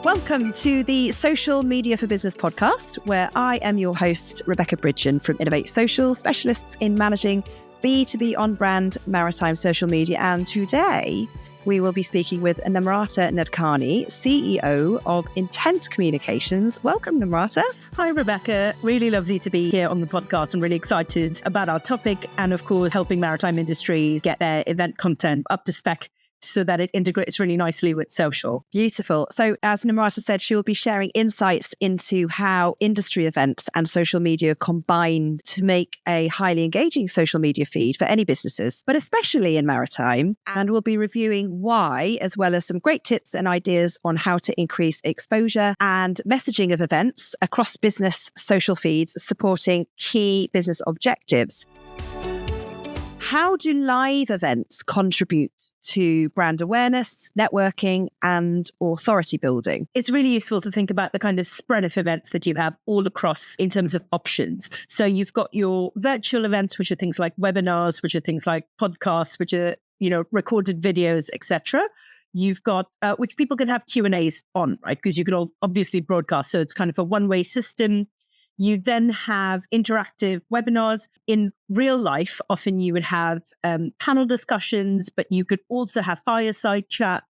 Welcome to the Social Media for Business podcast, where I am your host, Rebecca Bridgen from Innovate Social, specialists in managing B2B on-brand maritime social media. And today we will be speaking with Namrata Nadkarni, CEO of Intent Communications. Welcome, Namrata. Hi, Rebecca. Really lovely to be here on the podcast. I'm really excited about our topic and, of course, helping maritime industries get their event content up to spec so that it integrates really nicely with social. Beautiful. So as Namrata said, she will be sharing insights into how industry events and social media combine to make a highly engaging social media feed for any businesses, but especially in maritime. And we'll be reviewing why, as well as some great tips and ideas on how to increase exposure and messaging of events across business social feeds, supporting key business objectives. How do live events contribute to brand awareness, networking, and authority building? It's really useful to think about the kind of spread of events that you have all across in terms of options. So you've got your virtual events, which are things like webinars, which are things like podcasts, which are, recorded videos, etc. You've got, which people can have Q&As on, right? Because you can all obviously broadcast. So it's kind of a one-way system. You then have interactive webinars. In real life, often you would have panel discussions, but you could also have fireside chats.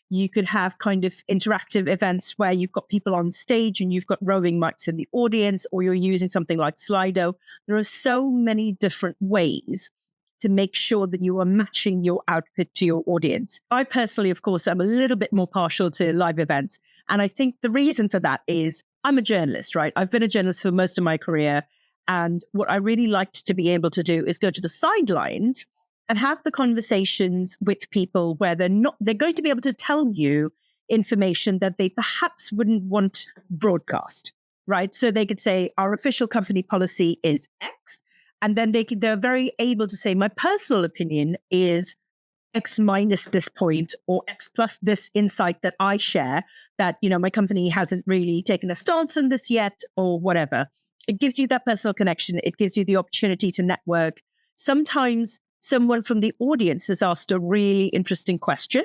You could have kind of interactive events where you've got people on stage and you've got roving mics in the audience, or you're using something like Slido. There are so many different ways to make sure that you are matching your output to your audience. I personally, of course, am a little bit more partial to live events. And I think the reason for that is I'm a journalist, right? I've been a journalist for most of my career. And what I really liked to be able to do is go to the sidelines and have the conversations with people where they're going to be able to tell you information that they perhaps wouldn't want broadcast, right? So they could say, our official company policy is X. And then they're very able to say, my personal opinion is X minus this point, or X plus this insight that I share that, my company hasn't really taken a stance on this yet, or whatever. It gives you that personal connection. It gives you the opportunity to network. Sometimes someone from the audience has asked a really interesting question,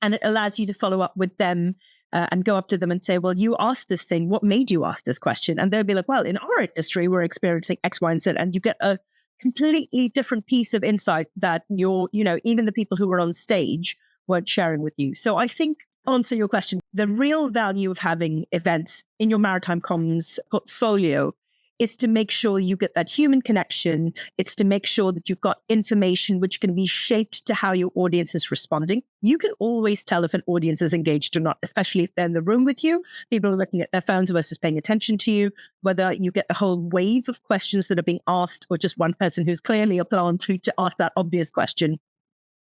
and it allows you to follow up with them and go up to them and say, well, you asked this thing. What made you ask this question? And they'll be like, well, in our industry, we're experiencing X, Y, and Z. And you get a completely different piece of insight that even the people who were on stage weren't sharing with you. So I think, answer your question, the real value of having events in your maritime comms portfolio is to make sure you get that human connection. It's to make sure that you've got information which can be shaped to how your audience is responding. You can always tell if an audience is engaged or not, especially if they're in the room with you. People are looking at their phones versus paying attention to you, whether you get a whole wave of questions that are being asked or just one person who's clearly a plant to ask that obvious question,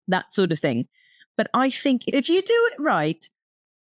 that sort of thing. But I think if you do it right,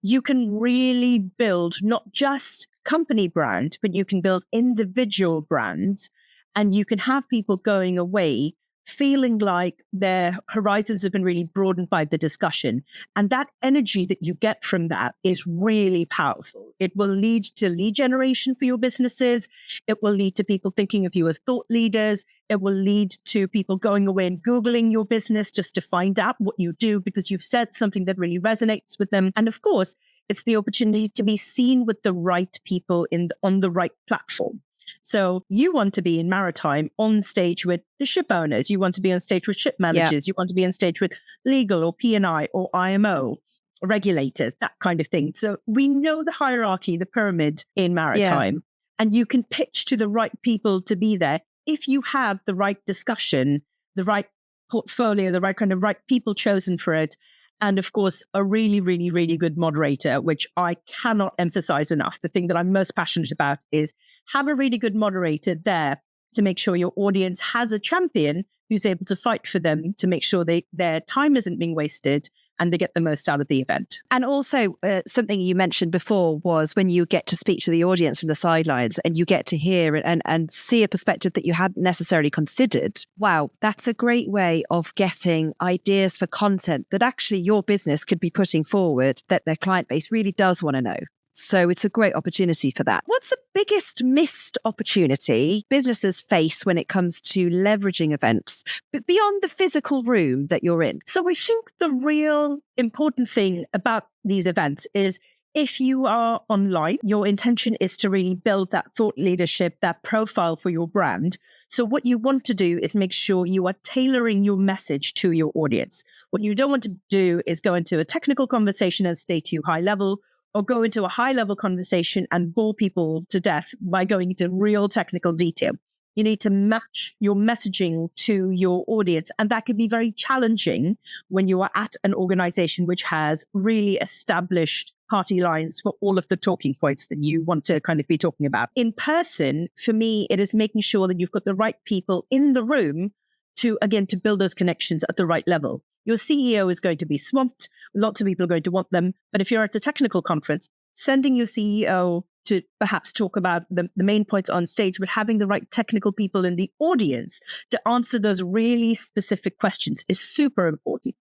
you can really build not just company brand, but you can build individual brands, and you can have people going away feeling like their horizons have been really broadened by the discussion. And that energy that you get from that is really powerful. It will lead to lead generation for your businesses. It will lead to people thinking of you as thought leaders. It will lead to people going away and Googling your business just to find out what you do because you've said something that really resonates with them. And of course, it's the opportunity to be seen with the right people on the right platform. So you want to be in maritime on stage with the ship owners. You want to be on stage with ship managers. You want to be on stage with legal or P&I or IMO regulators, that kind of thing. So we know the hierarchy, the pyramid in maritime, and you can pitch to the right people to be there if you have the right discussion, the right portfolio, the right people chosen for it. And of course, a really, really, really good moderator, which I cannot emphasize enough. The thing that I'm most passionate about is have a really good moderator there to make sure your audience has a champion who's able to fight for them to make sure their time isn't being wasted and they get the most out of the event. And also something you mentioned before was when you get to speak to the audience from the sidelines and you get to hear and see a perspective that you hadn't necessarily considered. Wow, that's a great way of getting ideas for content that actually your business could be putting forward that their client base really does want to know. So it's a great opportunity for that. What's the biggest missed opportunity businesses face when it comes to leveraging events, but beyond the physical room that you're in? So I think the real important thing about these events is If you are online, your intention is to really build that thought leadership, that profile for your brand. So what you want to do is make sure you are tailoring your message to your audience. What you don't want to do is go into a technical conversation and stay too high level, or go into a high level conversation and bore people to death by going into real technical detail. You need to match your messaging to your audience. And that can be very challenging when you are at an organization which has really established party lines for all of the talking points that you want to kind of be talking about. In person, for me, it is making sure that you've got the right people in the room to build those connections at the right level. Your CEO is going to be swamped. Lots of people are going to want them. But if you're at a technical conference, sending your CEO to perhaps talk about the main points on stage, but having the right technical people in the audience to answer those really specific questions is super important.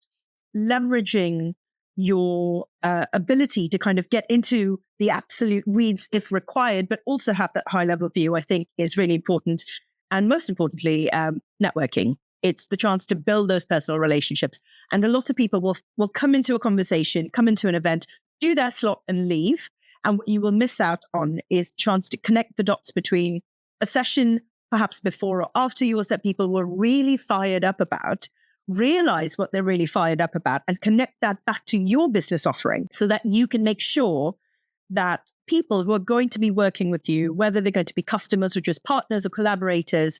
Leveraging your ability to kind of get into the absolute weeds if required, but also have that high level view, I think is really important. And most importantly, networking. It's the chance to build those personal relationships. And a lot of people will come into a conversation, come into an event, do their slot and leave. And what you will miss out on is chance to connect the dots between a session, perhaps before or after yours, that people were really fired up about, realize what they're really fired up about, and connect that back to your business offering so that you can make sure that people who are going to be working with you, whether they're going to be customers or just partners or collaborators,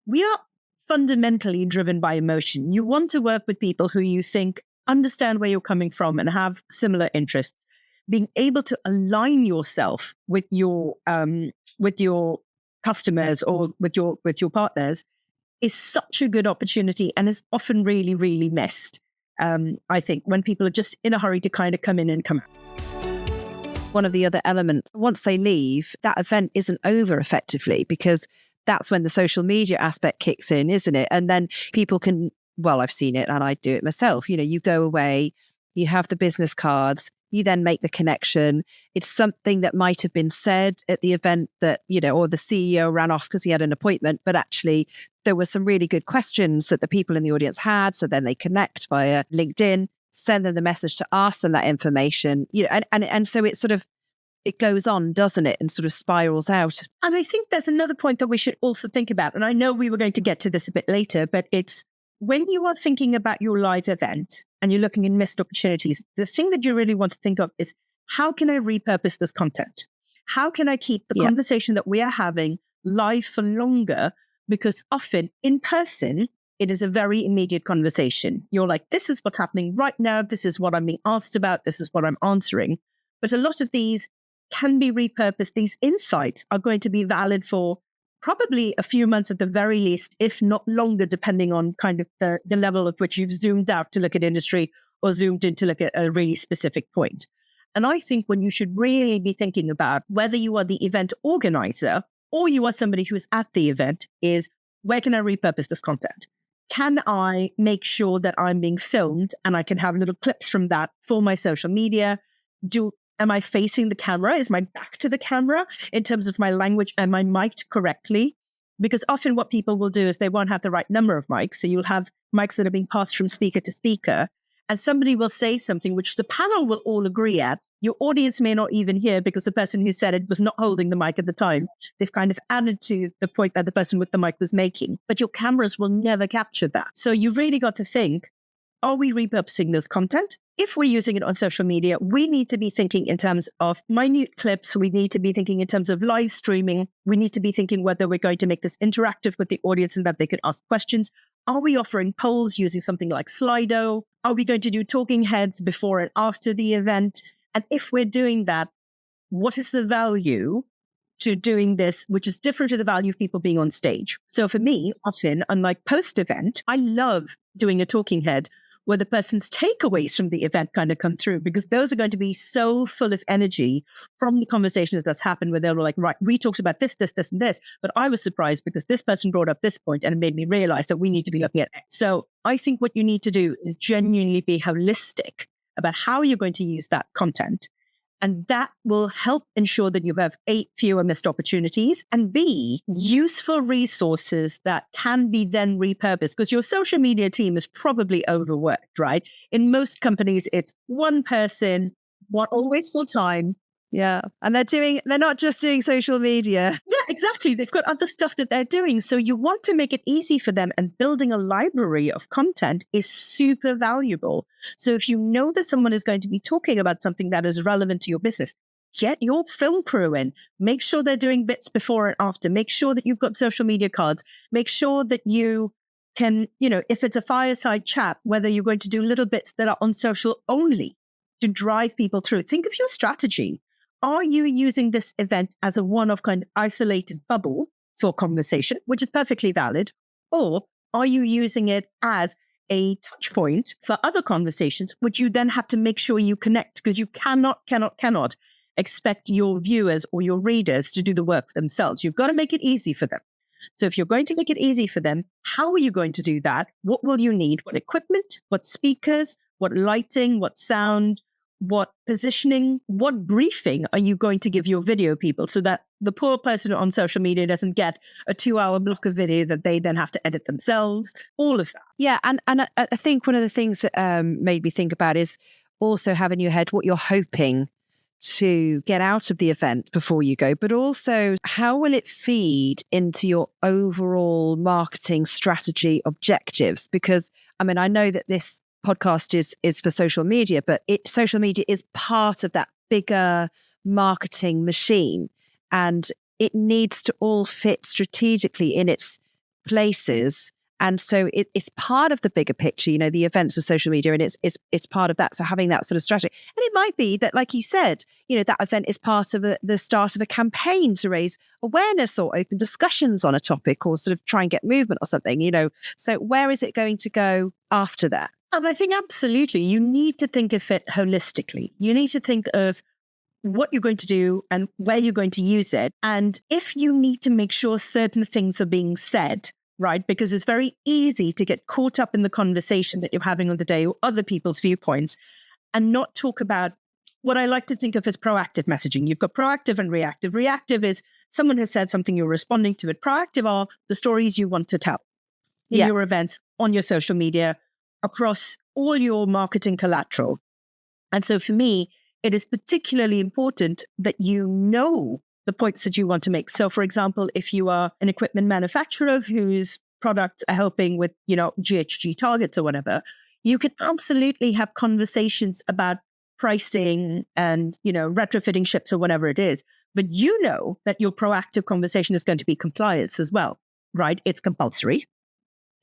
we are fundamentally driven by emotion. You want to work with people who you think understand where you're coming from and have similar interests. Being able to align yourself with your customers or with your partners is such a good opportunity and is often really, really missed. I think when people are just in a hurry to kind of come in and come out. One of the other elements, once they leave, that event isn't over effectively, because that's when the social media aspect kicks in, isn't it? And then people can, well, I've seen it and I do it myself. You go away, you have the business cards, you then make the connection. It's something that might have been said at the event that, or the CEO ran off because he had an appointment, but actually there were some really good questions that the people in the audience had. So then they connect via LinkedIn, send them the message to ask them that information, and so it's sort of, it goes on, doesn't it? And sort of spirals out. And I think there's another point that we should also think about. And I know we were going to get to this a bit later, but it's when you are thinking about your live event and you're looking at missed opportunities, the thing that you really want to think of is, how can I repurpose this content? How can I keep the conversation that we are having live for longer? Because often in person, it is a very immediate conversation. You're like, this is what's happening right now. This is what I'm being asked about. This is what I'm answering. But a lot of these can be repurposed. These insights are going to be valid for probably a few months at the very least, if not longer, depending on kind of the level at which you've zoomed out to look at industry or zoomed in to look at a really specific point. And I think when you should really be thinking about whether you are the event organizer or you are somebody who is at the event is, where can I repurpose this content? Can I make sure that I'm being filmed and I can have little clips from that for my social media? Am I facing the camera? Is my back to the camera in terms of my language? Am I mic'd correctly? Because often what people will do is they won't have the right number of mics. So you'll have mics that are being passed from speaker to speaker, and somebody will say something which the panel will all agree at. Your audience may not even hear because the person who said it was not holding the mic at the time. They've kind of added to the point that the person with the mic was making, but your cameras will never capture that. So you've really got to think, are we repurposing this content? If we're using it on social media, we need to be thinking in terms of minute clips. We need to be thinking in terms of live streaming. We need to be thinking whether we're going to make this interactive with the audience and that they could ask questions. Are we offering polls using something like Slido? Are we going to do talking heads before and after the event? And if we're doing that, what is the value to doing this, which is different to the value of people being on stage? So for me, often, unlike post-event, I love doing a talking head where the person's takeaways from the event kind of come through, because those are going to be so full of energy from the conversations that's happened, where they were like, right, we talked about this, this, this, and this, but I was surprised because this person brought up this point and it made me realize that we need to be looking at X. So I think what you need to do is genuinely be holistic about how you're going to use that content. And that will help ensure that you have A, fewer missed opportunities, and B, useful resources that can be then repurposed, because your social media team is probably overworked, right? In most companies, it's one person Not always full time. Yeah. And they're not just doing social media. Yeah, exactly. They've got other stuff that they're doing. So you want to make it easy for them, and building a library of content is super valuable. So if you know that someone is going to be talking about something that is relevant to your business, get your film crew in. Make sure they're doing bits before and after. Make sure that you've got social media cards. Make sure that you can, if it's a fireside chat, whether you're going to do little bits that are on social only to drive people through. Think of your strategy. Are you using this event as a one-off kind of isolated bubble for conversation, which is perfectly valid? Or are you using it as a touch point for other conversations, which you then have to make sure you connect, because you cannot expect your viewers or your readers to do the work themselves. You've got to make it easy for them. So if you're going to make it easy for them, how are you going to do that? What will you need? What equipment? What speakers? What lighting? What sound? What positioning, what briefing are you going to give your video people so that the poor person on social media doesn't get a 2-hour block of video that they then have to edit themselves, all of that. Yeah. And I think one of the things that made me think about is also have in your head what you're hoping to get out of the event before you go, but also how will it feed into your overall marketing strategy objectives? Because, I know that this podcast is for social media, but social media is part of that bigger marketing machine, and it needs to all fit strategically in its places. And so it's part of the bigger picture, the events of social media, and it's part of that. So having that sort of strategy, and it might be that, like you said, that event is part of the start of a campaign to raise awareness or open discussions on a topic, or sort of try and get movement or something. So where is it going to go after that? And I think absolutely, you need to think of it holistically. You need to think of what you're going to do and where you're going to use it. And if you need to make sure certain things are being said, right? Because it's very easy to get caught up in the conversation that you're having on the day or other people's viewpoints and not talk about what I like to think of as proactive messaging. You've got proactive and reactive. Reactive is someone has said something, you're responding to it. Proactive are the stories you want to tell in your events, on your social media, across all your marketing collateral. And so for me, it is particularly important that you know the points that you want to make. So for example, if you are an equipment manufacturer whose products are helping with, GHG targets or whatever, you can absolutely have conversations about pricing and, retrofitting ships or whatever it is. But you know that your proactive conversation is going to be compliance as well, right? It's compulsory.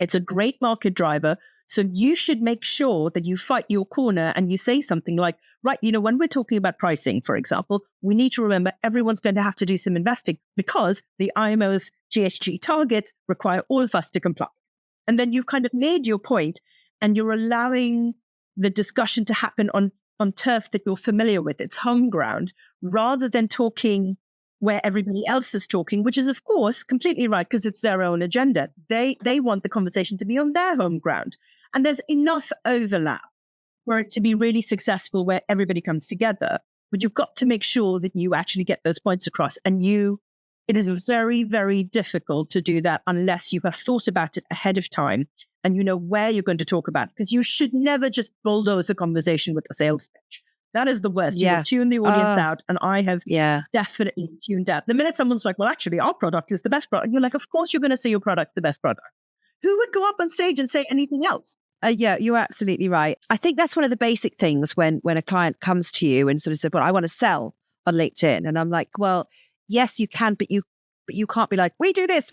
It's a great market driver. So you should make sure that you fight your corner and you say something like, right, when we're talking about pricing, for example, we need to remember everyone's going to have to do some investing because the IMO's GHG targets require all of us to comply. And then you've kind of made your point and you're allowing the discussion to happen on turf that you're familiar with. It's home ground, rather than talking where everybody else is talking, which is, of course, completely right because it's their own agenda. They want the conversation to be on their home ground. And there's enough overlap for it to be really successful where everybody comes together. But you've got to make sure that you actually get those points across. And it is very, very difficult to do that unless you have thought about it ahead of time and you know where you're going to talk about. Because you should never just bulldoze the conversation with a sales pitch. That is the worst. You will tune the audience out. And I have definitely tuned out. The minute someone's like, well, actually, our product is the best product. You're like, of course you're going to say your product's the best product. Who would go up on stage and say anything else? Yeah, you're absolutely right. I think that's one of the basic things when a client comes to you and sort of said, well, I want to sell on LinkedIn. And I'm like, well, yes, you can, but you can't be like, we do this,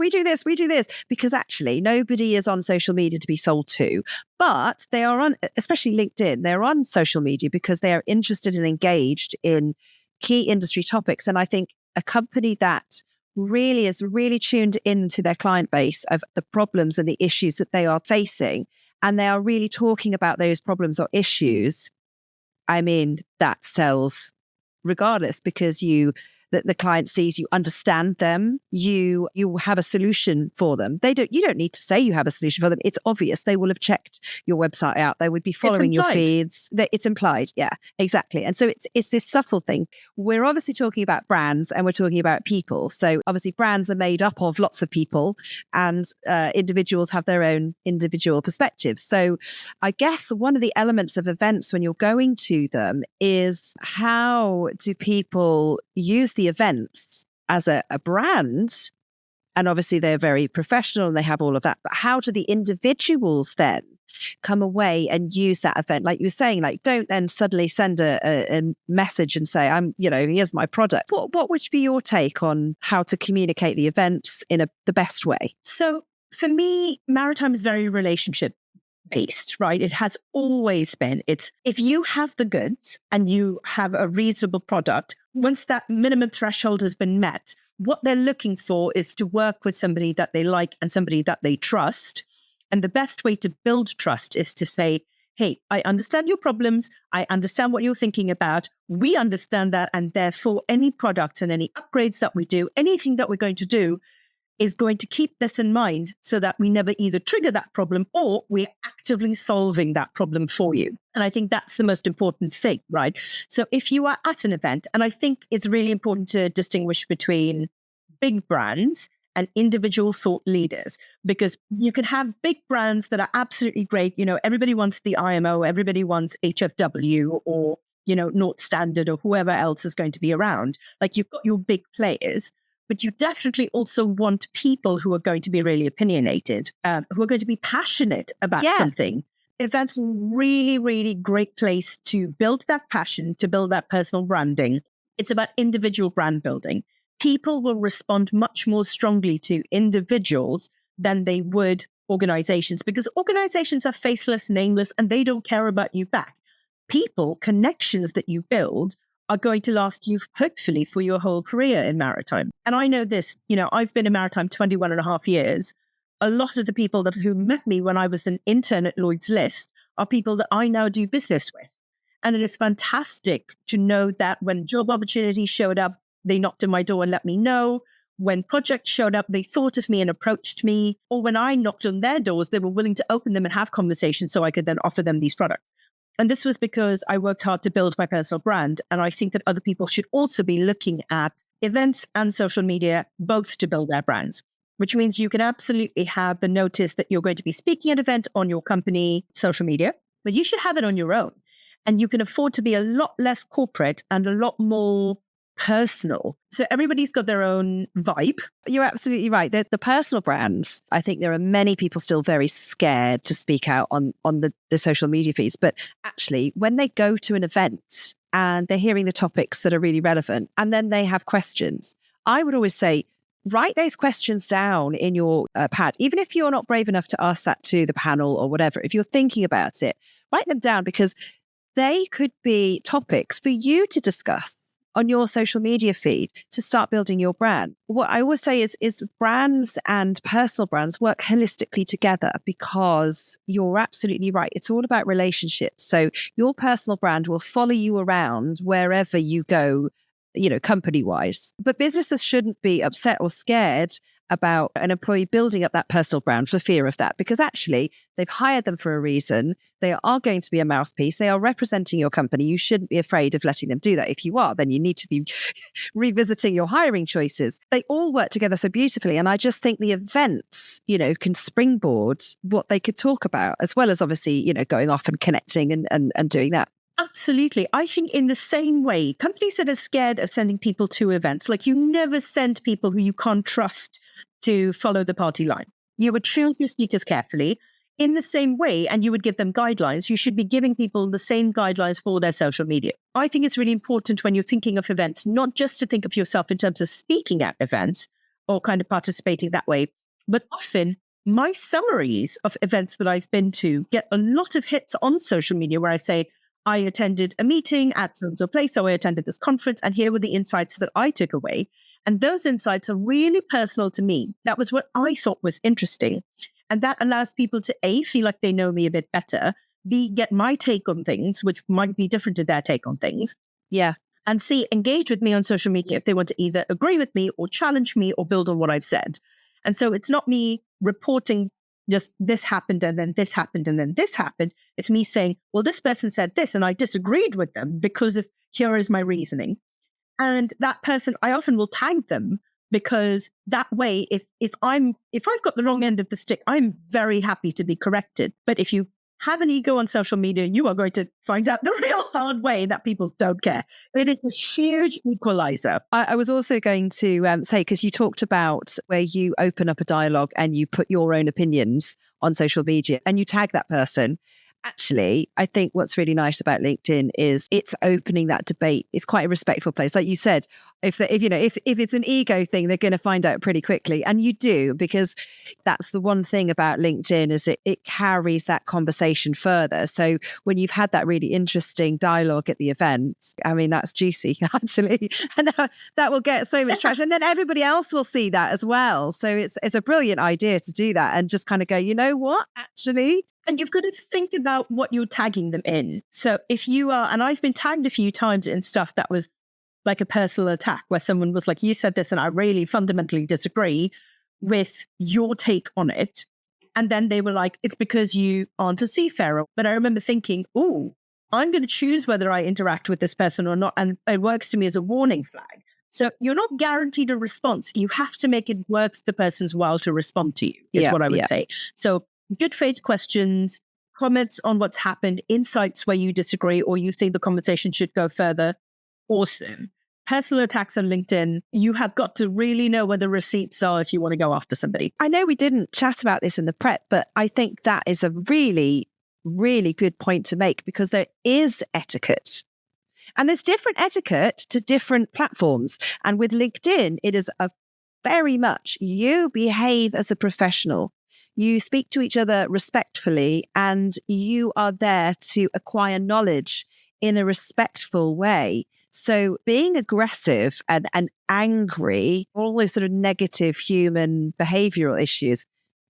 because actually nobody is on social media to be sold to, but they are on, especially LinkedIn, they're on social media because they are interested and engaged in key industry topics. And I think a company that really is really tuned into their client base of the problems and the issues that they are facing, and they are really talking about those problems or issues, that sells regardless, because that the client sees you understand them, you have a solution for them. You don't need to say you have a solution for them. It's obvious. They will have checked your website out. They would be following your feeds. It's implied. Yeah, exactly. And so it's this subtle thing. We're obviously talking about brands and we're talking about people. So obviously brands are made up of lots of people, and individuals have their own individual perspectives. So I guess one of the elements of events when you're going to them is, how do people use the events as a brand? And obviously they're very professional and they have all of that. But how do the individuals then come away and use that event? Like you were saying, like, don't then suddenly send a message and say, here's my product. What would be your take on how to communicate the events in the best way? So for me, Maritime is very relationship based, right? It has always been. It's, if you have the goods and you have a reasonable product, once that minimum threshold has been met, what they're looking for is to work with somebody that they like and somebody that they trust. And the best way to build trust is to say, hey, I understand your problems. I understand what you're thinking about. We understand that. And therefore, any products and any upgrades that we do, anything that we're going to do, is going to keep this in mind so that we never either trigger that problem or we're actively solving that problem for you. And I think that's the most important thing, right? So if you are at an event, and I think it's really important to distinguish between big brands and individual thought leaders, because you can have big brands that are absolutely great. Everybody wants the IMO, everybody wants HFW or, North Standard or whoever else is going to be around. Like, you've got your big players. But you definitely also want people who are going to be really opinionated, who are going to be passionate about something. Events are a really, really great place to build that passion, to build that personal branding. It's about individual brand building. People will respond much more strongly to individuals than they would organizations, because organizations are faceless, nameless, and they don't care about you back. People, connections that you build are going to last you, hopefully, for your whole career in Maritime. And I know this, I've been in Maritime 21 and a half years. A lot of the people who met me when I was an intern at Lloyd's List are people that I now do business with. And it is fantastic to know that when job opportunities showed up, they knocked on my door and let me know. When projects showed up, they thought of me and approached me. Or when I knocked on their doors, they were willing to open them and have conversations so I could then offer them these products. And this was because I worked hard to build my personal brand. And I think that other people should also be looking at events and social media, both to build their brands, which means you can absolutely have the notice that you're going to be speaking at an event on your company social media, but you should have it on your own. And you can afford to be a lot less corporate and a lot more personal. So everybody's got their own vibe. You're absolutely right. The personal brands, I think there are many people still very scared to speak out on the social media feeds. But actually, when they go to an event and they're hearing the topics that are really relevant, and then they have questions, I would always say, write those questions down in your pad. Even if you're not brave enough to ask that to the panel or whatever, if you're thinking about it, write them down, because they could be topics for you to discuss on your social media feed to start building your brand. What I always say is brands and personal brands work holistically together, because you're absolutely right. It's all about relationships. So your personal brand will follow you around wherever you go, company-wise. But businesses shouldn't be upset or scared about an employee building up that personal brand for fear of that, because actually they've hired them for a reason. They are going to be a mouthpiece. They are representing your company. You shouldn't be afraid of letting them do that. If you are, then you need to be revisiting your hiring choices. They all work together so beautifully. And I just think the events, can springboard what they could talk about, as well as obviously, going off and connecting and doing that. Absolutely. I think in the same way, companies that are scared of sending people to events, like, you never send people who you can't trust to follow the party line. You would choose your speakers carefully in the same way, and you would give them guidelines. You should be giving people the same guidelines for their social media. I think it's really important when you're thinking of events, not just to think of yourself in terms of speaking at events or kind of participating that way, but often my summaries of events that I've been to get a lot of hits on social media where I say, I attended a meeting at so-and-so place, so I attended this conference, and here were the insights that I took away. And those insights are really personal to me. That was what I thought was interesting. And that allows people to, A, feel like they know me a bit better, B, get my take on things, which might be different to their take on things. Yeah. And C, engage with me on social media if they want to either agree with me or challenge me or build on what I've said. And so it's not me reporting just this happened and then this happened and then this happened. It's me saying, well, this person said this and I disagreed with them because of here is my reasoning. And that person, I often will tag them because that way, if I've got the wrong end of the stick, I'm very happy to be corrected. But if you have an ego on social media, you are going to find out the real hard way that people don't care. It is a huge equalizer. I was also going to say, because you talked about where you open up a dialogue and you put your own opinions on social media and you tag that person. Actually, I think what's really nice about LinkedIn is it's opening that debate. It's quite a respectful place. Like you said, if it's an ego thing, they're going to find out pretty quickly. And you do, because that's the one thing about LinkedIn is it carries that conversation further. So when you've had that really interesting dialogue at the event, I mean, that's juicy, actually. And that will get so much traction. And then everybody else will see that as well. So it's a brilliant idea to do that and just kind of go, you know what, actually. And you've got to think about what you're tagging them in. So if you are, and I've been tagged a few times in stuff that was like a personal attack where someone was like, you said this and I really fundamentally disagree with your take on it. And then they were like, it's because you aren't a seafarer. But I remember thinking, oh, I'm going to choose whether I interact with this person or not. And it works to me as a warning flag. So you're not guaranteed a response. You have to make it worth the person's while to respond to you, is what I would say. So good faith questions, comments on what's happened, insights where you disagree or you think the conversation should go further. Awesome. Personal attacks on LinkedIn, you have got to really know where the receipts are if you want to go after somebody. I know we didn't chat about this in the prep, but I think that is a really, really good point to make because there is etiquette. And there's different etiquette to different platforms. And with LinkedIn, it is a very much you behave as a professional. You speak to each other respectfully and you are there to acquire knowledge in a respectful way. So being aggressive and angry, all those sort of negative human behavioral issues,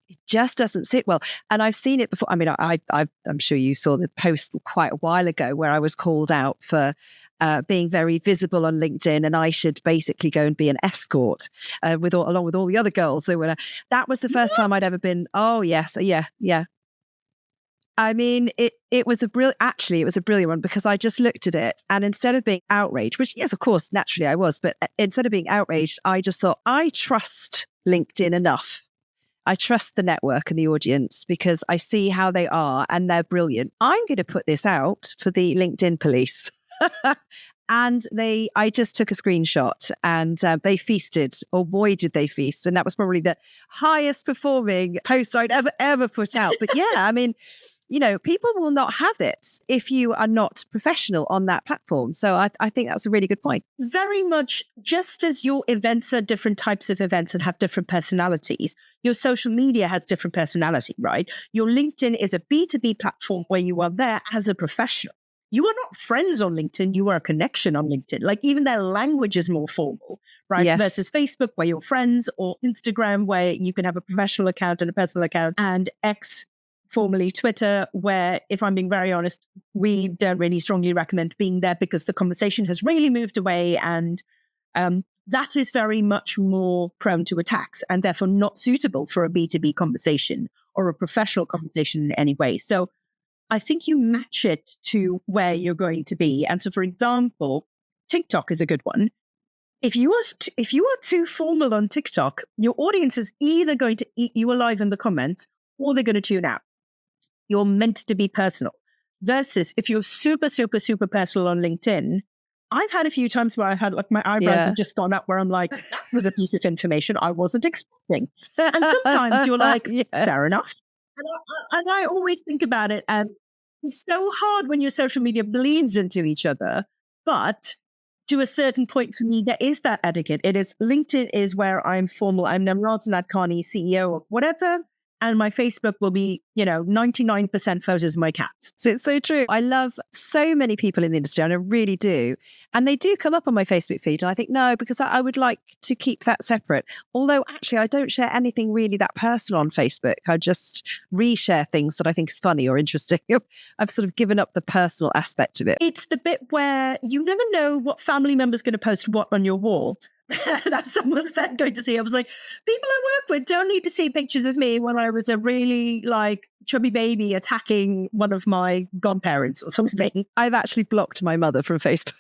it just doesn't sit well. And I've seen it before. I mean, I'm sure you saw the post quite a while ago where I was called out for being very visible on LinkedIn, and I should basically go and be an escort along with all the other girls. That was the first time I'd ever been. Oh yes, yeah. I mean, it was a brilliant one because I just looked at it and instead of being outraged, which yes, of course, naturally I was, but instead of being outraged, I just thought I trust LinkedIn enough. I trust the network and the audience because I see how they are and they're brilliant. I'm going to put this out for the LinkedIn police. And I just took a screenshot and they feasted, or boy, did they feast. And that was probably the highest performing post I'd ever put out. But yeah, I mean, people will not have it if you are not professional on that platform. So I think that's a really good point. Very much just as your events are different types of events and have different personalities, your social media has different personality, right? Your LinkedIn is a B2B platform where you are there as a professional. You are not friends on LinkedIn. You are a connection on LinkedIn. Like even their language is more formal, right? Yes. Versus Facebook where you're friends, or Instagram where you can have a professional account and a personal account, and X, formerly Twitter, where, if I'm being very honest, we don't really strongly recommend being there because the conversation has really moved away and that is very much more prone to attacks and therefore not suitable for a B2B conversation or a professional conversation in any way. So I think you match it to where you're going to be. And so, for example, TikTok is a good one. If you are too formal on TikTok, your audience is either going to eat you alive in the comments or they're going to tune out. You're meant to be personal. Versus if you're super, super, super personal on LinkedIn, I've had a few times where I've had like my eyebrows have just gone up where I'm like, that was a piece of information I wasn't expecting. And sometimes you're like, fair enough. And I always think about it as it's so hard when your social media bleeds into each other. But to a certain point for me, there is that etiquette. It is LinkedIn is where I'm formal. I'm Namrata Nadkarni, CEO of whatever. And my Facebook will be, 99% photos of my cats. So it's so true. I love so many people in the industry, and I really do. And they do come up on my Facebook feed. And I think, no, because I would like to keep that separate. Although actually, I don't share anything really that personal on Facebook. I just reshare things that I think is funny or interesting. I've sort of given up the personal aspect of it. It's the bit where you never know what family member's going to post what on your wall. That someone's then going to see. I was like, people I work with don't need to see pictures of me when I was a really chubby baby attacking one of my godparents or something. I've actually blocked my mother from Facebook.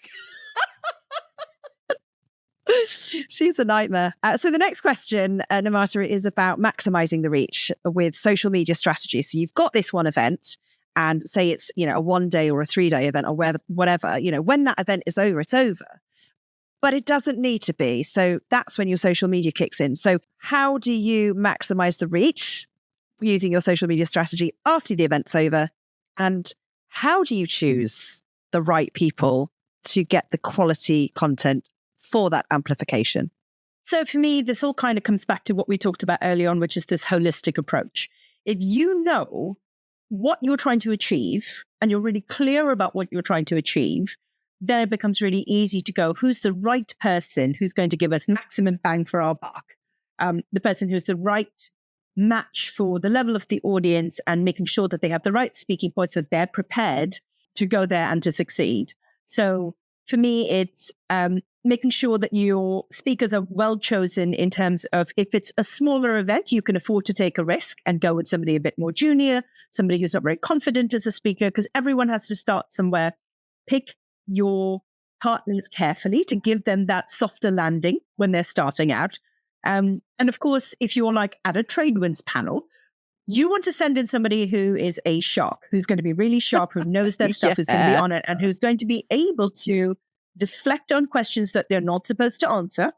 She's a nightmare. So the next question, Namrata, is about maximizing the reach with social media strategy. So you've got this one event, and say it's, a 1 day or a 3 day event or whatever, when that event is over, it's over. But it doesn't need to be. So that's when your social media kicks in. So how do you maximize the reach using your social media strategy after the event's over? And how do you choose the right people to get the quality content for that amplification? So for me, this all kind of comes back to what we talked about early on, which is this holistic approach. If you know what you're trying to achieve and you're really clear about what you're trying to achieve, then it becomes really easy to go, who's the right person who's going to give us maximum bang for our buck? The person who's the right match for the level of the audience, and making sure that they have the right speaking points, that they're prepared to go there and to succeed. So for me, it's making sure that your speakers are well chosen in terms of, if it's a smaller event, you can afford to take a risk and go with somebody a bit more junior, somebody who's not very confident as a speaker, because everyone has to start somewhere. Pick your partners carefully to give them that softer landing when they're starting out. And of course, if you're at a TradeWinds panel, you want to send in somebody who is a shark, who's going to be really sharp, who knows their stuff, who's going to be on it, and who's going to be able to deflect on questions that they're not supposed to answer,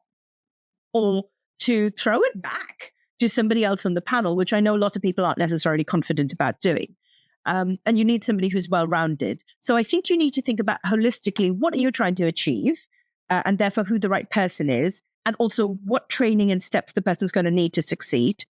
or to throw it back to somebody else on the panel, which I know a lot of people aren't necessarily confident about doing. And you need somebody who's well-rounded. So I think you need to think about holistically, what are you trying to achieve, and therefore who the right person is, and also what training and steps the person's going to need to succeed,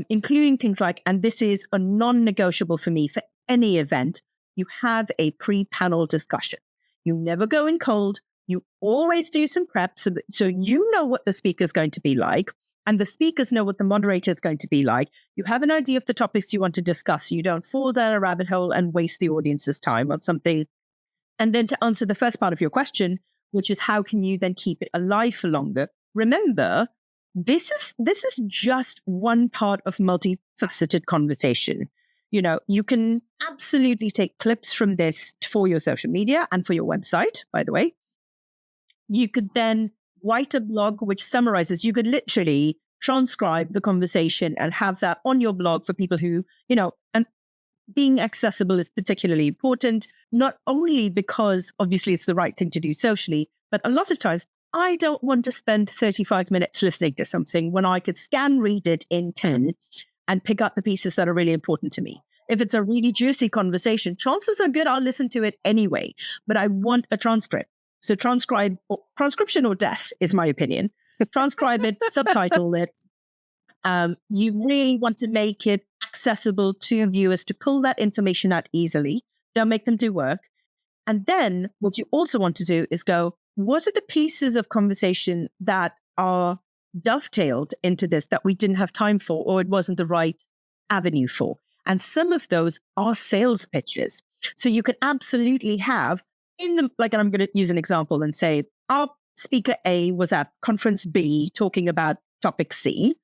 including things like, and this is a non-negotiable for me for any event, you have a pre-panel discussion. You never go in cold. You always do some prep so you know what the speaker's going to be like, and the speakers know what the moderator is going to be like. You have an idea of the topics you want to discuss. You don't fall down a rabbit hole and waste the audience's time on something. And then to answer the first part of your question, which is how can you then keep it alive for longer? Remember, this is just one part of multifaceted conversation. You can absolutely take clips from this for your social media and for your website, by the way. You could then write a blog which summarizes. You could literally transcribe the conversation and have that on your blog for people who, and being accessible is particularly important, not only because obviously it's the right thing to do socially, but a lot of times I don't want to spend 35 minutes listening to something when I could scan read it in 10 and pick out the pieces that are really important to me. If it's a really juicy conversation, chances are good I'll listen to it anyway, but I want a transcript. So transcription or death is my opinion. Transcribe it, subtitle it. You really want to make it accessible to viewers to pull that information out easily. Don't make them do work. And then what you also want to do is go, what are the pieces of conversation that are dovetailed into this that we didn't have time for, or it wasn't the right avenue for? And some of those are sales pitches. So you can absolutely have and I'm going to use an example and say, our speaker A was at conference B talking about topic C.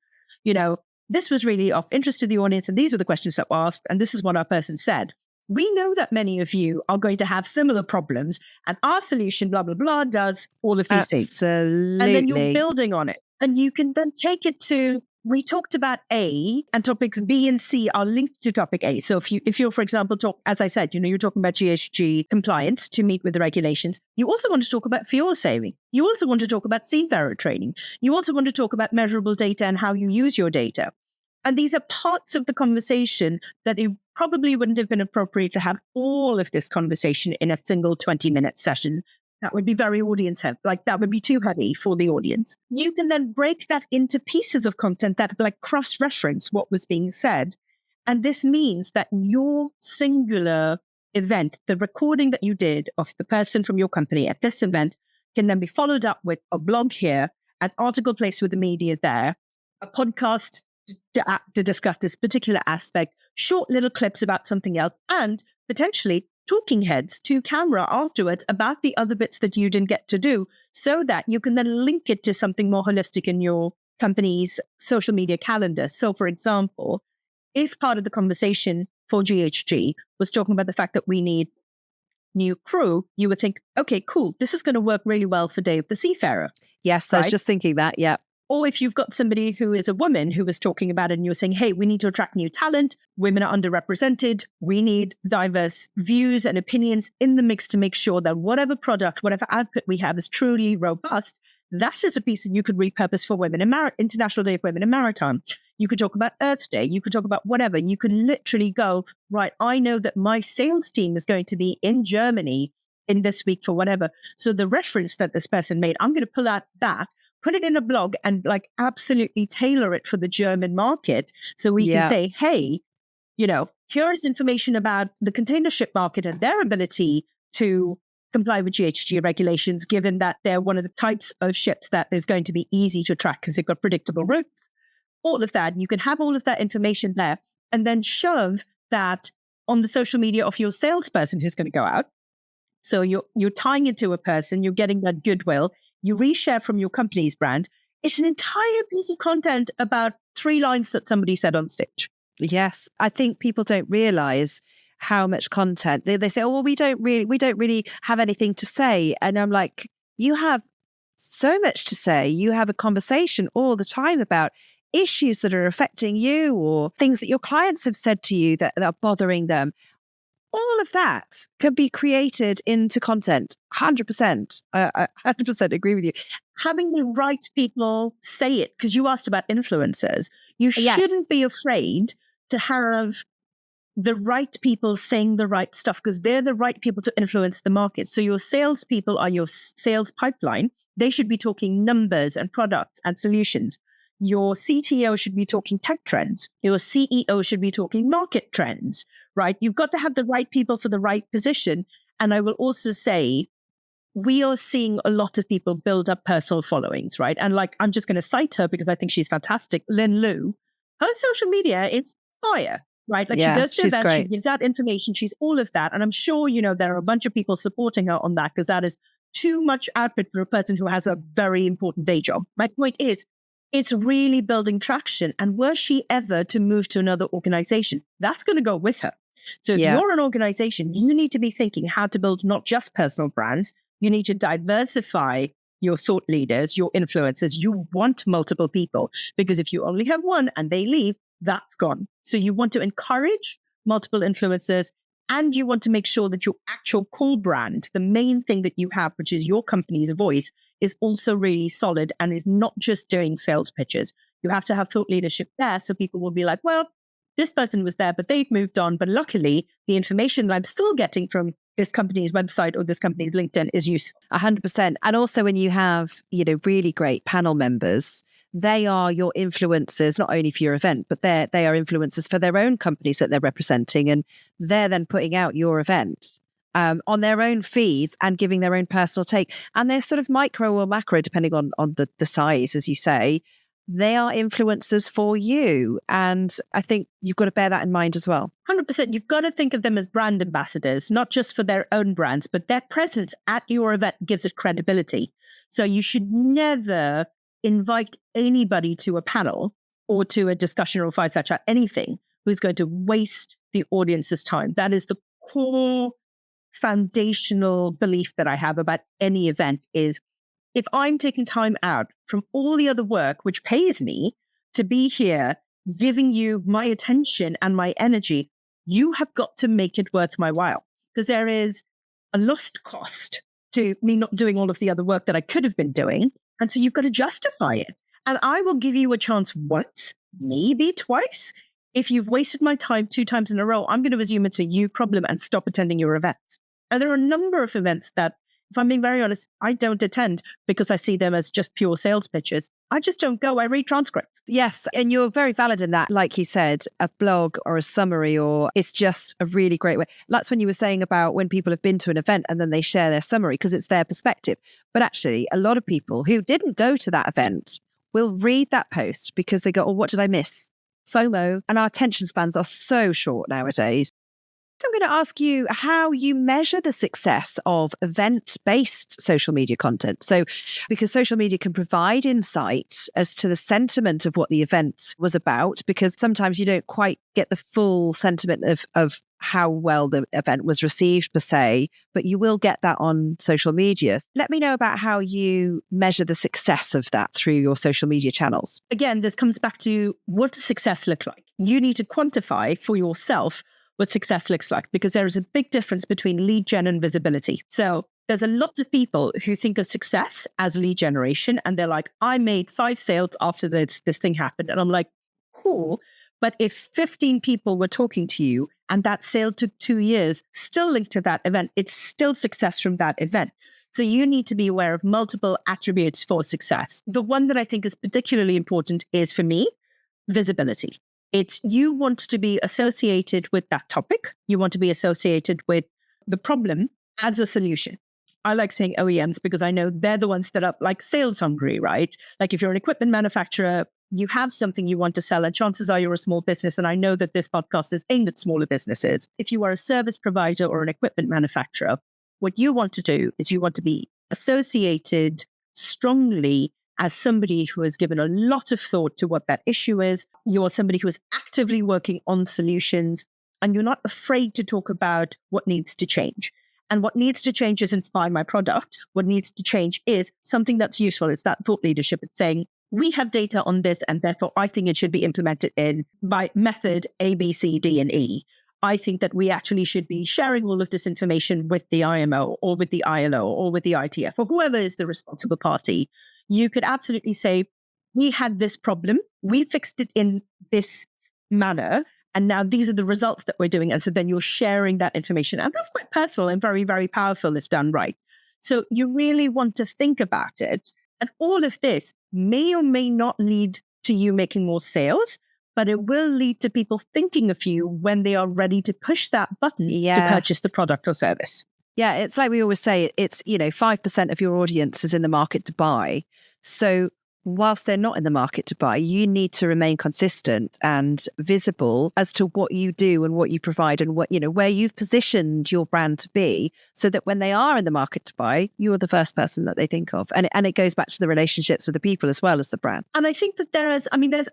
This was really of interest to the audience, and these were the questions that were asked, and this is what our person said. We know that many of you are going to have similar problems, and our solution, blah, blah, blah, does all of these things. Absolutely. And then you're building on it. And you can then take it to, we talked about A, and topics B and C are linked to topic A. So if you're, for example, as I said, you're talking about GHG compliance to meet with the regulations, you also want to talk about fuel saving. You also want to talk about seafarer training. You also want to talk about measurable data and how you use your data. And these are parts of the conversation that it probably wouldn't have been appropriate to have all of this conversation in a single 20-minute session. That would be very audience heavy. Like that would be too heavy for the audience. You can then break that into pieces of content that like cross-reference what was being said. And this means that your singular event, the recording that you did of the person from your company at this event, can then be followed up with a blog here, an article placed with the media there, a podcast to discuss this particular aspect, short little clips about something else, and potentially talking heads to camera afterwards about the other bits that you didn't get to do, so that you can then link it to something more holistic in your company's social media calendar. So, for example, if part of the conversation for GHG was talking about the fact that we need new crew, you would think, okay, cool, this is going to work really well for Day of the Seafarer. Yes, I was just thinking that, yeah. Or if you've got somebody who is a woman who was talking about it and you're saying, hey, we need to attract new talent. Women are underrepresented. We need diverse views and opinions in the mix to make sure that whatever product, whatever output we have is truly robust. That is a piece that you could repurpose for Women in International Day of Women in Maritime. You could talk about Earth Day. You could talk about whatever. You could literally go, right, I know that my sales team is going to be in Germany in this week for whatever. So the reference that this person made, I'm going to pull out that, put it in a blog and like absolutely tailor it for the German market. So we can say, hey, here is information about the container ship market and their ability to comply with GHG regulations, given that they're one of the types of ships that is going to be easy to track because they've got predictable routes. All of that. You can have all of that information there and then shove that on the social media of your salesperson who's going to go out. So you're tying it to a person, you're getting that goodwill. You reshare from your company's brand. It's an entire piece of content about 3 lines that somebody said on stage. Yes. I think people don't realize how much content they say, oh, well, we don't really have anything to say. And I'm like, you have so much to say. You have a conversation all the time about issues that are affecting you or things that your clients have said to you that are bothering them. All of that can be created into content. 100%. I 100% agree with you. Having the right people say it, because you asked about influencers. You shouldn't be afraid to have the right people saying the right stuff because they're the right people to influence the market. So your salespeople are your sales pipeline. They should be talking numbers and products and solutions. Your CTO should be talking tech trends. Your CEO should be talking market trends, right? You've got to have the right people for the right position. And I will also say, we are seeing a lot of people build up personal followings, right? And like, I'm just going to cite her because I think she's fantastic. Lynn Lu, her social media is fire, right? Like she goes to events, she gives out information, she's all of that. And I'm sure, there are a bunch of people supporting her on that because that is too much output for a person who has a very important day job. My point is, it's really building traction. And were she ever to move to another organization, that's going to go with her. So if you're an organization, you need to be thinking how to build not just personal brands. You need to diversify your thought leaders, your influencers. You want multiple people because if you only have one and they leave, that's gone. So you want to encourage multiple influencers and you want to make sure that your actual core brand, the main thing that you have, which is your company's voice, is also really solid and is not just doing sales pitches. You have to have thought leadership there so people will be like, well, this person was there, but they've moved on. But luckily, the information that I'm still getting from this company's website or this company's LinkedIn is useful. 100%. And also when you have, really great panel members, they are your influencers, not only for your event, but they are influencers for their own companies that they're representing. And they're then putting out your event on their own feeds and giving their own personal take. And they're sort of micro or macro, depending on the size, as you say. They are influencers for you. And I think you've got to bear that in mind as well. 100%. You've got to think of them as brand ambassadors, not just for their own brands, but their presence at your event gives it credibility. So you should never invite anybody to a panel or to a discussion or fireside chat, anything, who's going to waste the audience's time. That is the core foundational belief that I have about any event is if I'm taking time out from all the other work, which pays me to be here, giving you my attention and my energy, you have got to make it worth my while because there is a lost cost to me not doing all of the other work that I could have been doing. And so you've got to justify it. And I will give you a chance once, maybe twice. If you've wasted my time 2 times in a row, I'm going to assume it's a you problem and stop attending your events. And there are a number of events that if I'm being very honest, I don't attend because I see them as just pure sales pitches. I just don't go. I read transcripts. Yes. And you're very valid in that. Like you said, a blog or a summary, or it's just a really great way. That's when you were saying about when people have been to an event and then they share their summary because it's their perspective. But actually, a lot of people who didn't go to that event will read that post because they go, oh, what did I miss? FOMO. And our attention spans are so short nowadays. So I'm going to ask you how you measure the success of event-based social media content. So because social media can provide insight as to the sentiment of what the event was about, because sometimes you don't quite get the full sentiment of how well the event was received per se, but you will get that on social media. Let me know about how you measure the success of that through your social media channels. Again, this comes back to what does success look like? You need to quantify for yourself what success looks like, because there is a big difference between lead gen and visibility. So there's a lot of people who think of success as lead generation, and they're like, I made 5 sales after this thing happened. And I'm like, cool. But if 15 people were talking to you and that sale took 2 years, still linked to that event, it's still success from that event. So you need to be aware of multiple attributes for success. The one that I think is particularly important is, for me, visibility. It's you want to be associated with that topic. You want to be associated with the problem as a solution. I like saying OEMs because I know they're the ones that are like sales hungry, right? Like if you're an equipment manufacturer, you have something you want to sell, and chances are you're a small business. And I know that this podcast is aimed at smaller businesses. If you are a service provider or an equipment manufacturer, what you want to do is you want to be associated strongly as somebody who has given a lot of thought to what that issue is. You're somebody who is actively working on solutions, and you're not afraid to talk about what needs to change. And what needs to change isn't buy my product. What needs to change is something that's useful. It's that thought leadership. It's saying, we have data on this, and therefore I think it should be implemented in by method A, B, C, D, and E. I think that we actually should be sharing all of this information with the IMO or with the ILO or with the ITF or whoever is the responsible party. You could absolutely say, we had this problem, we fixed it in this manner, and now these are the results that we're doing. And so then you're sharing that information. And that's quite personal and very, very powerful if done right. So you really want to think about it. And all of this may or may not lead to you making more sales, but it will lead to people thinking of you when they are ready to push that button to purchase the product or service. Yeah, it's like we always say, it's, 5% of your audience is in the market to buy. So whilst they're not in the market to buy, you need to remain consistent and visible as to what you do and what you provide and what, where you've positioned your brand to be, so that when they are in the market to buy, you're the first person that they think of. And it goes back to the relationships with the people as well as the brand. And I think that there's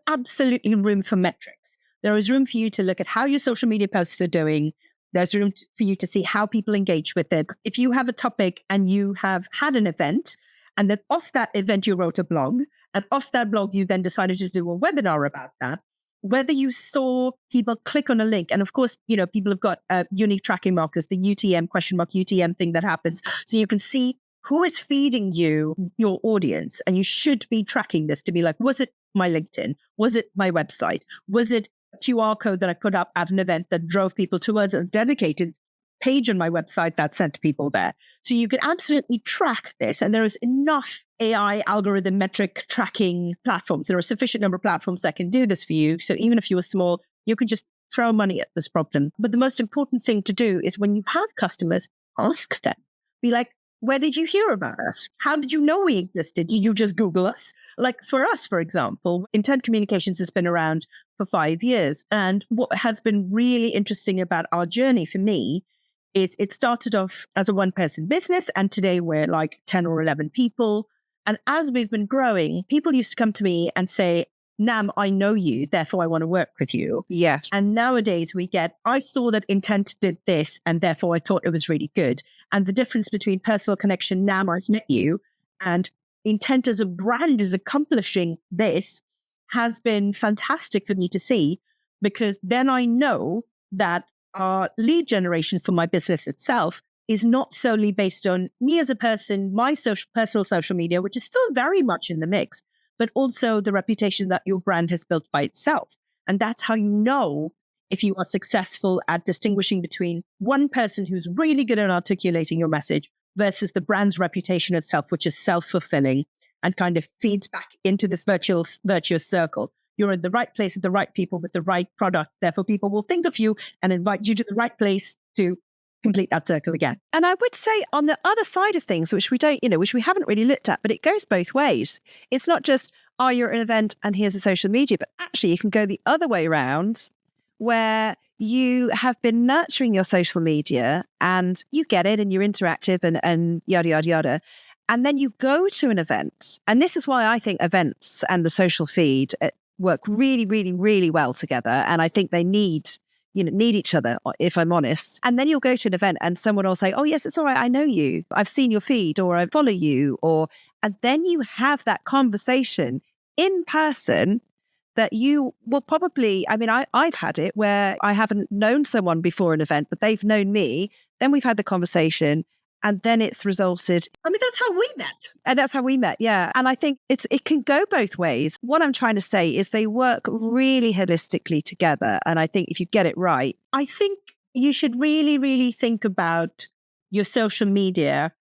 absolutely room for metrics. There is room for you to look at how your social media posts are doing. There's room for you to see how people engage with it. If you have a topic and you have had an event, and then off that event, you wrote a blog, and off that blog, you then decided to do a webinar about that, whether you saw people click on a link. And of course, people have got unique tracking markers, the UTM UTM thing that happens. So you can see who is feeding you, your audience. And you should be tracking this to be like, was it my LinkedIn? Was it my website? Was it QR code that I put up at an event that drove people towards a dedicated page on my website that sent people there? So you can absolutely track this. And there is enough AI algorithm metric tracking platforms. There are a sufficient number of platforms that can do this for you. So even if you are small, you can just throw money at this problem. But the most important thing to do is when you have customers, ask them. Be like, where did you hear about us? How did you know we existed? Did you just Google us? Like for us, for example, Intent Communications has been around for 5 years. And what has been really interesting about our journey for me is it started off as a one-person business, and today we're like 10 or 11 people. And as we've been growing, people used to come to me and say, Nam, I know you, therefore I want to work with you. Yes. And nowadays we get, I saw that Intent did this, and therefore I thought it was really good. And the difference between personal connection, Nam, I've met you, and Intent as a brand is accomplishing this has been fantastic for me to see, because then I know that our lead generation for my business itself is not solely based on me as a person, my personal social media, which is still very much in the mix, but also the reputation that your brand has built by itself. And that's how you know if you are successful at distinguishing between one person who's really good at articulating your message versus the brand's reputation itself, which is self-fulfilling and kind of feeds back into this virtuous circle. You're in the right place with the right people with the right product. Therefore, people will think of you and invite you to the right place to complete that circle again. And I would say on the other side of things, which we don't, which we haven't really looked at, but it goes both ways. It's not just, oh, you're at an event and here's a social media, but actually you can go the other way around where you have been nurturing your social media and you get it and you're interactive and yada, yada, yada. And then you go to an event. And this is why I think events and the social feed work really, really, really well together. And I think they need each other, if I'm honest. And then you'll go to an event and someone will say, oh, yes, it's all right. I know you. I've seen your feed or I follow you. And then you have that conversation in person that you will probably, I've had it where I haven't known someone before an event, but they've known me. Then we've had the conversation. And then it's resulted. That's how we met. And that's how we met, yeah. And I think it can go both ways. What I'm trying to say is they work really holistically together. And I think if you get it right. I think you should really, really think about your social media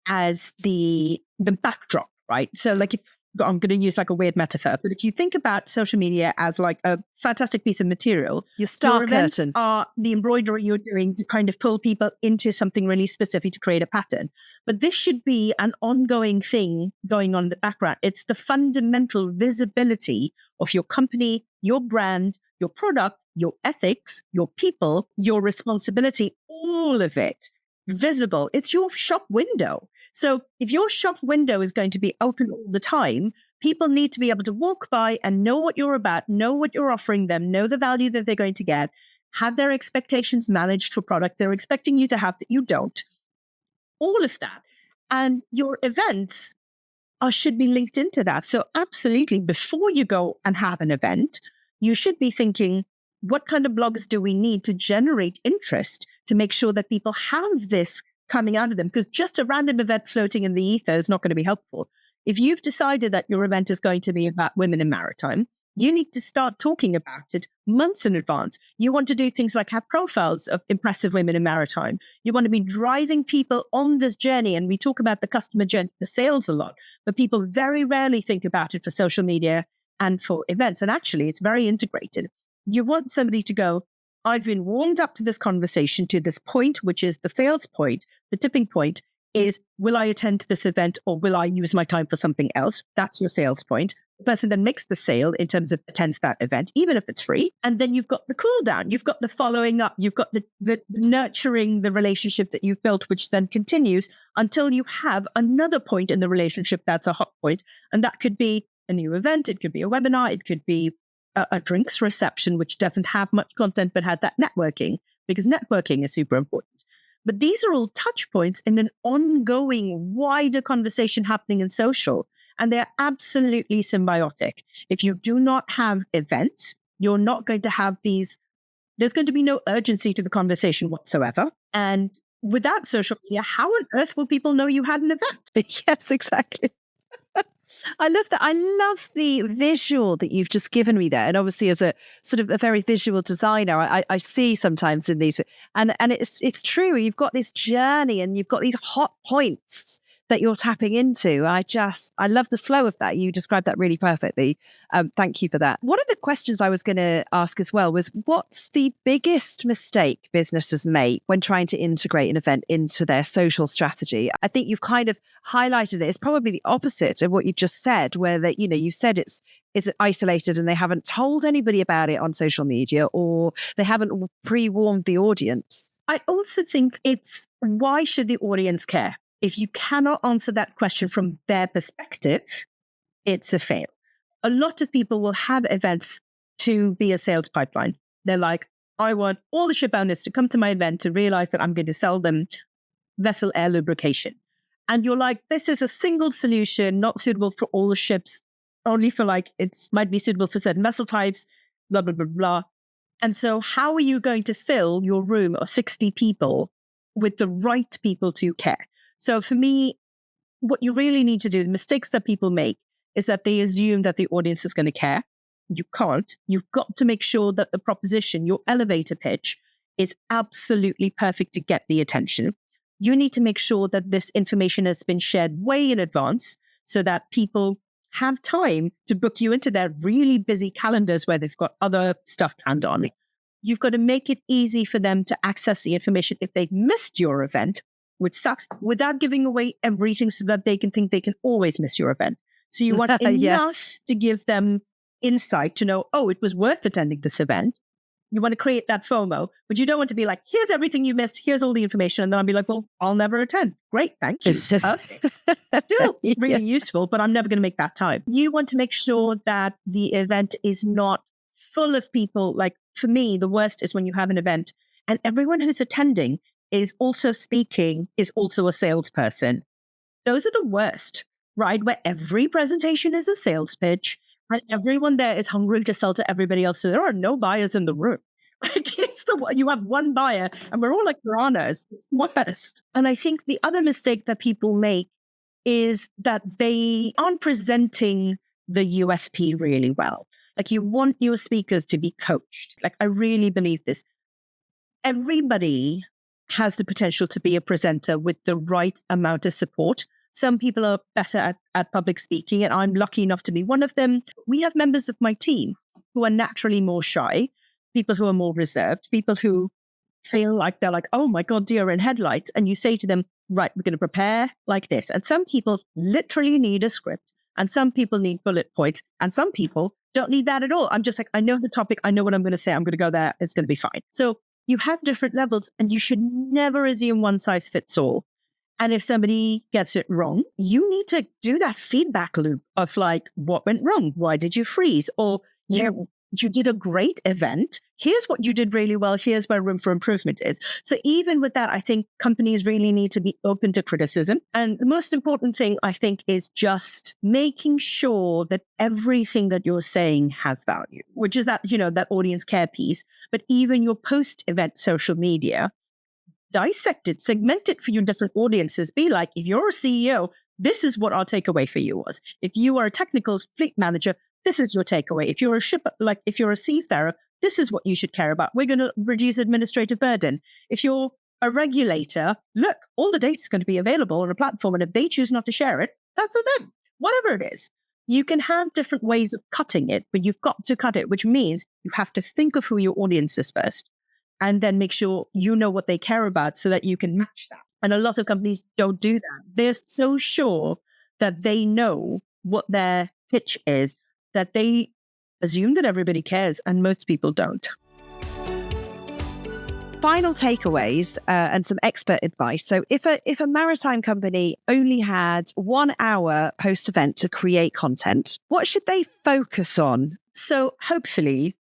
as the backdrop, right? So like if I'm going to use like a weird metaphor, but if you think about social media as like a fantastic piece of material, your star events curtain are the embroidery you're doing to kind of pull people into something really specific to create a pattern. But this should be an ongoing thing going on in the background. It's the fundamental visibility of your company, your brand, your product, your ethics, your people, your responsibility, all of it visible. It's your shop window. So if your shop window is going to be open all the time, people need to be able to walk by and know what you're about, know what you're offering them, know the value that they're going to get, have their expectations managed for product they're expecting you to have that you don't. All of that. And your events should be linked into that. So absolutely, before you go and have an event, you should be thinking, what kind of blogs do we need to generate interest to make sure that people have this coming out of them? Because just a random event floating in the ether is not going to be helpful. If you've decided that your event is going to be about women in maritime, you need to start talking about it months in advance. You want to do things like have profiles of impressive women in maritime. You want to be driving people on this journey. And we talk about the customer journey, the sales a lot, but people very rarely think about it for social media and for events. And actually, it's very integrated. You want somebody to go, I've been warmed up to this conversation, to this point, which is the sales point. The tipping point is, will I attend this event or will I use my time for something else? That's your sales point. The person then makes the sale in terms of attends that event, even if it's free. And then you've got the cool down. You've got the following up. You've got the nurturing the relationship that you've built, which then continues until you have another point in the relationship that's a hot point. And that could be a new event. It could be a webinar. It could be a drinks reception, which doesn't have much content, but had that networking, because networking is super important. But these are all touch points in an ongoing, wider conversation happening in social, and they're absolutely symbiotic. If you do not have events, you're not going to have these, there's going to be no urgency to the conversation whatsoever. And without social media, how on earth will people know you had an event? Yes, exactly. I love that. I love the visual that you've just given me there. And obviously, as a sort of a very visual designer, I see sometimes in these, and it's true. You've got this journey and you've got these hot points that you're tapping into. I love the flow of that. You described that really perfectly. Thank you for that. One of the questions I was going to ask as well was, what's the biggest mistake businesses make when trying to integrate an event into their social strategy? I think you've kind of highlighted it. It's probably the opposite of what you just said, where that, you said it's isolated and they haven't told anybody about it on social media, or they haven't pre-warned the audience. I also think it's, why should the audience care? If you cannot answer that question from their perspective, it's a fail. A lot of people will have events to be a sales pipeline. They're like, I want all the ship owners to come to my event to realize that I'm going to sell them vessel air lubrication. And you're like, this is a single solution, not suitable for all the ships, only for it might be suitable for certain vessel types, blah, blah, blah, blah. And so how are you going to fill your room of 60 people with the right people to care? So for me, what you really need to do, the mistakes that people make, is that they assume that the audience is going to care. You can't. You've got to make sure that the proposition, your elevator pitch, is absolutely perfect to get the attention. you need to make sure that this information has been shared way in advance so that people have time to book you into their really busy calendars where they've got other stuff planned on. You've got to make it easy for them to access the information if they've missed your event, which sucks, without giving away everything so that they can think they can always miss your event. So you want enough to give them insight to know, oh, it was worth attending this event. You want to create that FOMO, but you don't want to be like, here's everything you missed. Here's all the information. And then I'll be like, well, I'll never attend. Great. Thank you. Perfect. Still really useful, but I'm never going to make that time. You want to make sure that the event is not full of people. Like for me, the worst is when you have an event and everyone who's attending is also speaking, is also a salesperson. Those are the worst, right? Where every presentation is a sales pitch. And everyone there is hungry to sell to everybody else. So there are no buyers in the room. Like you have one buyer and we're all like piranhas. It's worst. And I think the other mistake that people make is that they aren't presenting the USP really well. Like you want your speakers to be coached. Like I really believe this. Everybody has the potential to be a presenter with the right amount of support. Some people are better at public speaking, and I'm lucky enough to be one of them. We have members of my team who are naturally more shy, people who are more reserved, people who feel like they're like, oh my God, deer in headlights. And you say to them, right, we're going to prepare like this. And some people literally need a script, and some people need bullet points, and some people don't need that at all. I'm just like, I know the topic. I know what I'm going to say. I'm going to go there. It's going to be fine. So you have different levels, and you should never assume one size fits all. And if somebody gets it wrong, you need to do that feedback loop of like, what went wrong? Why did you freeze? Or you did a great event. Here's what you did really well. Here's where room for improvement is. So even with that, I think companies really need to be open to criticism. And the most important thing, I think, is just making sure that everything that you're saying has value, which is that, that audience care piece. But even your post-event social media, dissect it, segment it for your different audiences. Be like, if you're a CEO, this is what our takeaway for you was. If you are a technical fleet manager, this is your takeaway. If you're a shipper, like if you're a seafarer, this is what you should care about. We're going to reduce administrative burden. If you're a regulator, look, all the data is going to be available on a platform. And if they choose not to share it, that's on them. Whatever it is. You can have different ways of cutting it, but you've got to cut it, which means you have to think of who your audience is first. And then make sure you know what they care about so that you can match that. And a lot of companies don't do that. They're so sure that they know what their pitch is that they assume that everybody cares, and most people don't. Final takeaways and some expert advice. So if a maritime company only had 1 hour post-event to create content, what should they focus on? So hopefully,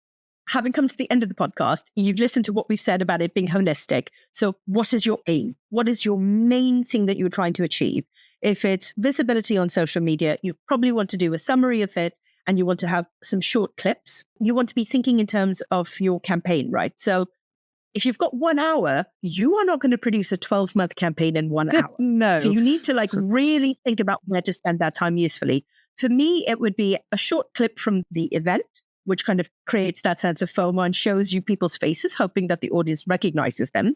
having come to the end of the podcast, you've listened to what we've said about it being holistic. So what is your aim? What is your main thing that you're trying to achieve? If it's visibility on social media, you probably want to do a summary of it, and you want to have some short clips. You want to be thinking in terms of your campaign, right? So if you've got 1 hour, you are not going to produce a 12-month campaign in 1 hour. No. So you need to really think about where to spend that time usefully. For me, it would be a short clip from the event, which kind of creates that sense of FOMO and shows you people's faces, hoping that the audience recognizes them.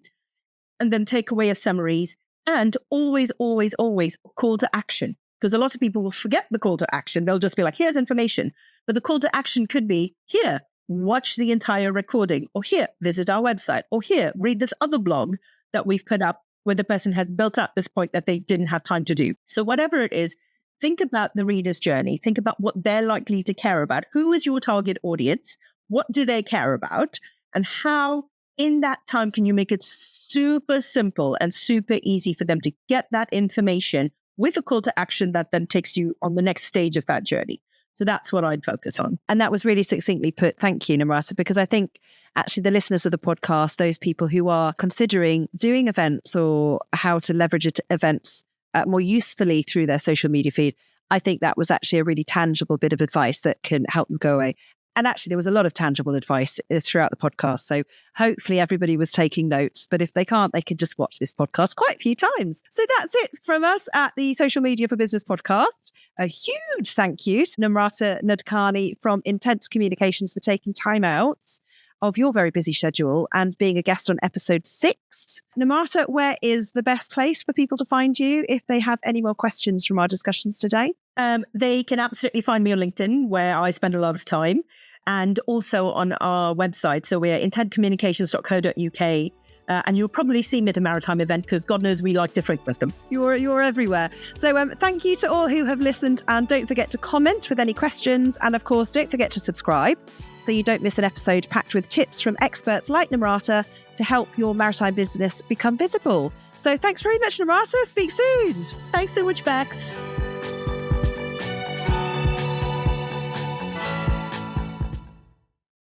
And then takeaway of summaries, and always, always, always call to action. Because a lot of people will forget the call to action. They'll just be like, here's information. But the call to action could be, here, watch the entire recording, or here, visit our website, or here, read this other blog that we've put up where the person has built up this point that they didn't have time to do. So whatever it is, think about the reader's journey. Think about what they're likely to care about. Who is your target audience? What do they care about? And how in that time can you make it super simple and super easy for them to get that information with a call to action that then takes you on the next stage of that journey. So that's what I'd focus on. And that was really succinctly put. Thank you, Namrata, because I think actually the listeners of the podcast, those people who are considering doing events or how to leverage events more usefully through their social media feed, I think that was actually a really tangible bit of advice that can help them go away. And actually, there was a lot of tangible advice throughout the podcast. So hopefully everybody was taking notes. But if they can't, they can just watch this podcast quite a few times. So that's it from us at the Social Media for Business podcast. A huge thank you to Namrata Nadkarni from Intense Communications for taking time out. of your very busy schedule and being a guest on episode 6. Namrata, where is the best place for people to find you if they have any more questions from our discussions today? They can absolutely find me on LinkedIn, where I spend a lot of time, and also on our website. So we're intentcommunications.co.uk. And you'll probably see me at a Maritime event because God knows we like to frequent them. You're everywhere. So thank you to all who have listened, and don't forget to comment with any questions. And of course, don't forget to subscribe so you don't miss an episode packed with tips from experts like Namrata to help your maritime business become visible. So thanks very much, Namrata. Speak soon. Thanks so much, Bex.